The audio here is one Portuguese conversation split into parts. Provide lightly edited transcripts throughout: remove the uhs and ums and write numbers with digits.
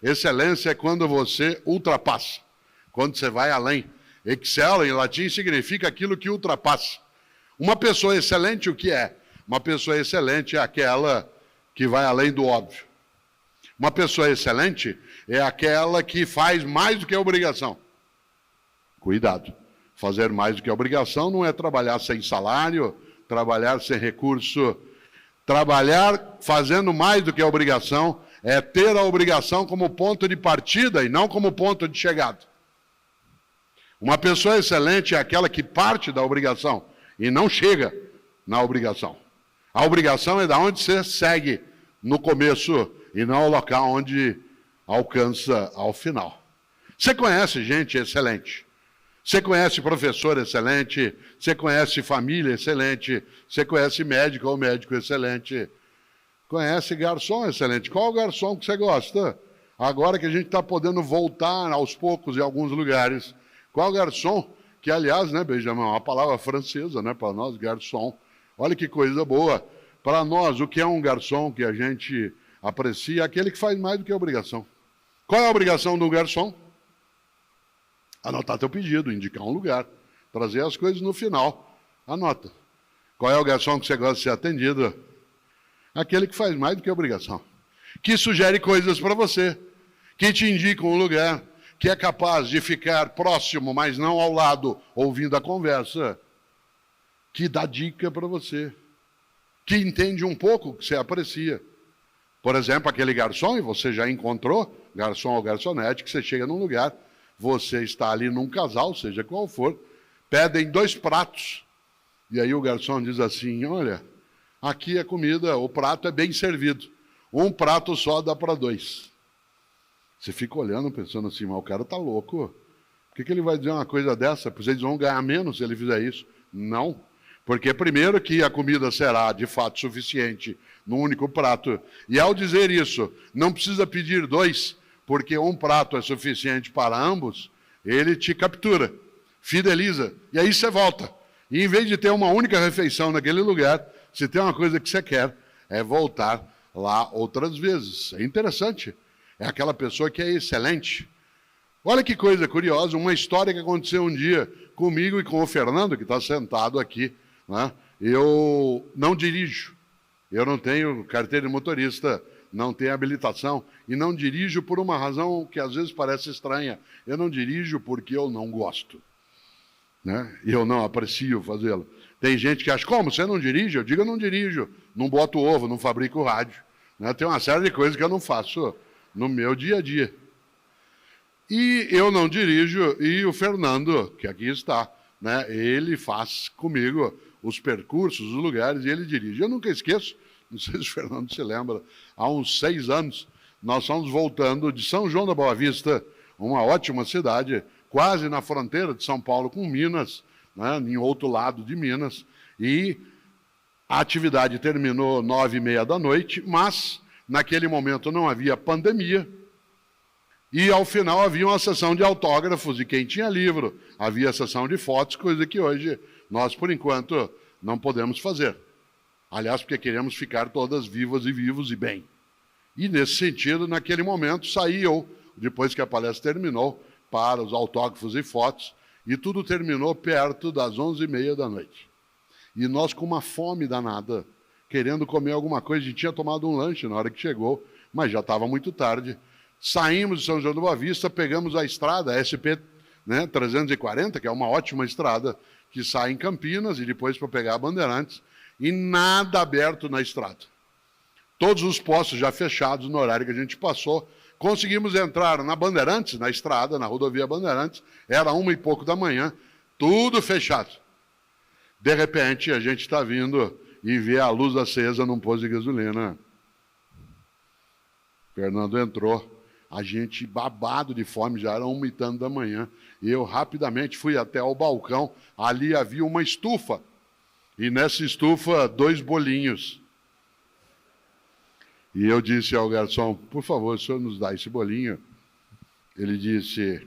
Excelência é quando você ultrapassa, quando você vai além. Excel, em latim, significa aquilo que ultrapassa. Uma pessoa excelente, o que é? Uma pessoa excelente é aquela que vai além do óbvio. Uma pessoa excelente é aquela que faz mais do que a obrigação. Cuidado. Fazer mais do que a obrigação não é trabalhar sem salário, trabalhar sem recurso. Trabalhar fazendo mais do que a obrigação é ter a obrigação como ponto de partida e não como ponto de chegada. Uma pessoa excelente é aquela que parte da obrigação e não chega na obrigação. A obrigação é da onde você segue no começo e não o local onde alcança ao final. Você conhece gente excelente. Você conhece professor excelente, você conhece família excelente, você conhece médico ou médico excelente, conhece garçom excelente. Qual garçom que você gosta? Agora que a gente está podendo voltar aos poucos em alguns lugares, qual garçom? Que, aliás, né, Benjamin, é uma palavra francesa, né, para nós, garçom. Olha que coisa boa. Para nós, o que é um garçom que a gente aprecia? É aquele que faz mais do que a obrigação. Qual é a obrigação do garçom? Anotar teu pedido, indicar um lugar, trazer as coisas no final. Anota. Qual é o garçom que você gosta de ser atendido? Aquele que faz mais do que a obrigação. Que sugere coisas para você, que te indica um lugar, que é capaz de ficar próximo, mas não ao lado, ouvindo a conversa, que dá dica para você, que entende um pouco o que você aprecia. Por exemplo, aquele garçom, e você já encontrou, garçom ou garçonete, que você chega num lugar, você está ali num casal, seja qual for, pedem 2 pratos. E aí o garçom diz assim, olha, aqui a comida, o prato é bem servido. Um prato só dá para 2. Você fica olhando, pensando assim, mas o cara está louco. Por que ele vai dizer uma coisa dessa? Pois eles vão ganhar menos se ele fizer isso. Não. Porque primeiro que a comida será de fato suficiente num único prato. E ao dizer isso, não precisa pedir 2, porque um prato é suficiente para ambos, ele te captura, fideliza, e aí você volta. E em vez de ter uma única refeição naquele lugar, se tem uma coisa que você quer, é voltar lá outras vezes. É interessante. É aquela pessoa que é excelente. Olha que coisa curiosa, uma história que aconteceu um dia comigo e com o Fernando, que está sentado aqui, né? Eu não dirijo, eu não tenho carteira de motorista, não tenho habilitação e não dirijo por uma razão que às vezes parece estranha. Eu não dirijo porque eu não gosto, né? E eu não aprecio fazê-lo. Tem gente que acha, como, você não dirige? Eu digo, eu não dirijo, não boto ovo, não fabrico rádio, né? Tem uma série de coisas que eu não faço no meu dia a dia. E eu não dirijo, e o Fernando, que aqui está, né? Ele faz comigo os percursos, os lugares, e ele dirige. Eu nunca esqueço, não sei se o Fernando se lembra, há uns 6 anos, nós estamos voltando de São João da Boa Vista, uma ótima cidade, quase na fronteira de São Paulo com Minas, né, em outro lado de Minas, e a atividade terminou 9h30 da noite, mas naquele momento não havia pandemia, e ao final havia uma sessão de autógrafos de quem tinha livro, havia sessão de fotos, coisa que hoje nós, por enquanto, não podemos fazer. Aliás, porque queremos ficar todas vivas e vivos e bem. E, nesse sentido, naquele momento, saí eu, depois que a palestra terminou, para os autógrafos e fotos, e tudo terminou perto das 11h30 da noite. E nós, com uma fome danada, querendo comer alguma coisa, a gente tinha tomado um lanche na hora que chegou, mas já estava muito tarde. Saímos de São João da Boa Vista, pegamos a estrada, a SP, né, 340, que é uma ótima estrada, que sai em Campinas e depois para pegar a Bandeirantes, e nada aberto na estrada. Todos os postos já fechados no horário que a gente passou. Conseguimos entrar na Bandeirantes, na estrada, na rodovia Bandeirantes, era 1h e pouco da manhã, tudo fechado. De repente, a gente está vindo e vê a luz acesa num posto de gasolina. Fernando entrou, a gente babado de fome, já era 1h e tanto da manhã, e eu rapidamente fui até o balcão, ali havia uma estufa, e nessa estufa 2 bolinhos. E eu disse ao garçom, por favor, o senhor nos dá esse bolinho? Ele disse,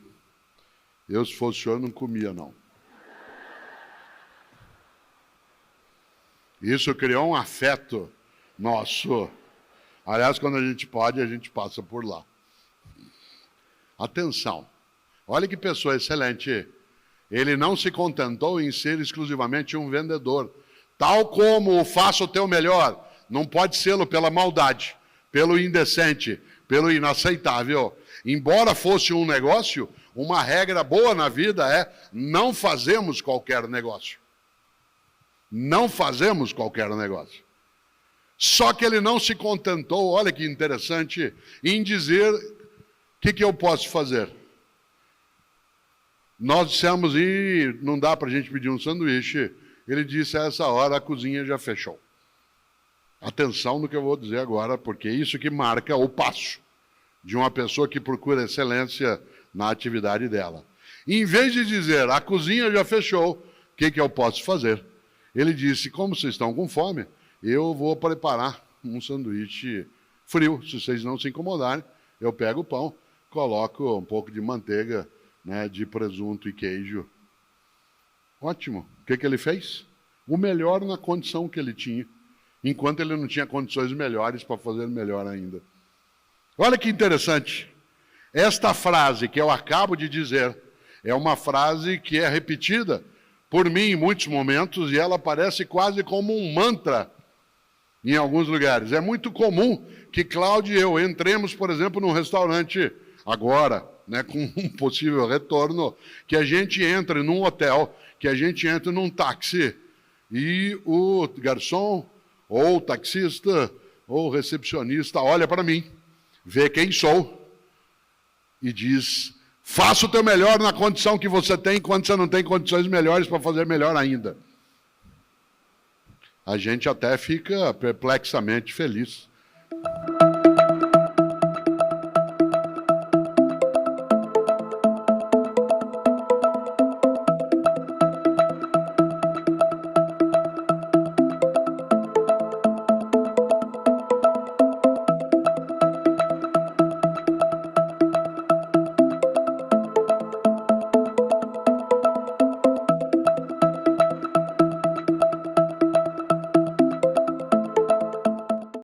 eu se fosse o senhor não comia não. Isso criou um afeto nosso. Aliás, quando a gente pode, a gente passa por lá. Atenção, olha que pessoa excelente. Ele não se contentou em ser exclusivamente um vendedor. Tal como faça o teu melhor, não pode ser pela maldade, pelo indecente, pelo inaceitável. Embora fosse um negócio, uma regra boa na vida é não fazemos qualquer negócio. Não fazemos qualquer negócio. Só que ele não se contentou, olha que interessante, em dizer o que eu posso fazer. Nós dissemos, e não dá para a gente pedir um sanduíche. Ele disse, a essa hora a cozinha já fechou. Atenção no que eu vou dizer agora, porque é isso que marca o passo de uma pessoa que procura excelência na atividade dela. Em vez de dizer, a cozinha já fechou, o que eu posso fazer? Ele disse, como vocês estão com fome, eu vou preparar um sanduíche frio. Se vocês não se incomodarem, eu pego o pão, coloco um pouco de manteiga, né, de presunto e queijo. Ótimo. O que ele fez? O melhor na condição que ele tinha, enquanto ele não tinha condições melhores para fazer melhor ainda. Olha que interessante. Esta frase que eu acabo de dizer é uma frase que é repetida por mim em muitos momentos e ela parece quase como um mantra em alguns lugares. É muito comum que Cláudio e eu entremos, por exemplo, num restaurante agora, né, com um possível retorno, que a gente entre num hotel, que a gente entre num táxi e o garçom ou o taxista ou o recepcionista olha para mim, vê quem sou e diz, faça o teu melhor na condição que você tem, quando você não tem condições melhores para fazer melhor ainda. A gente até fica perplexamente feliz.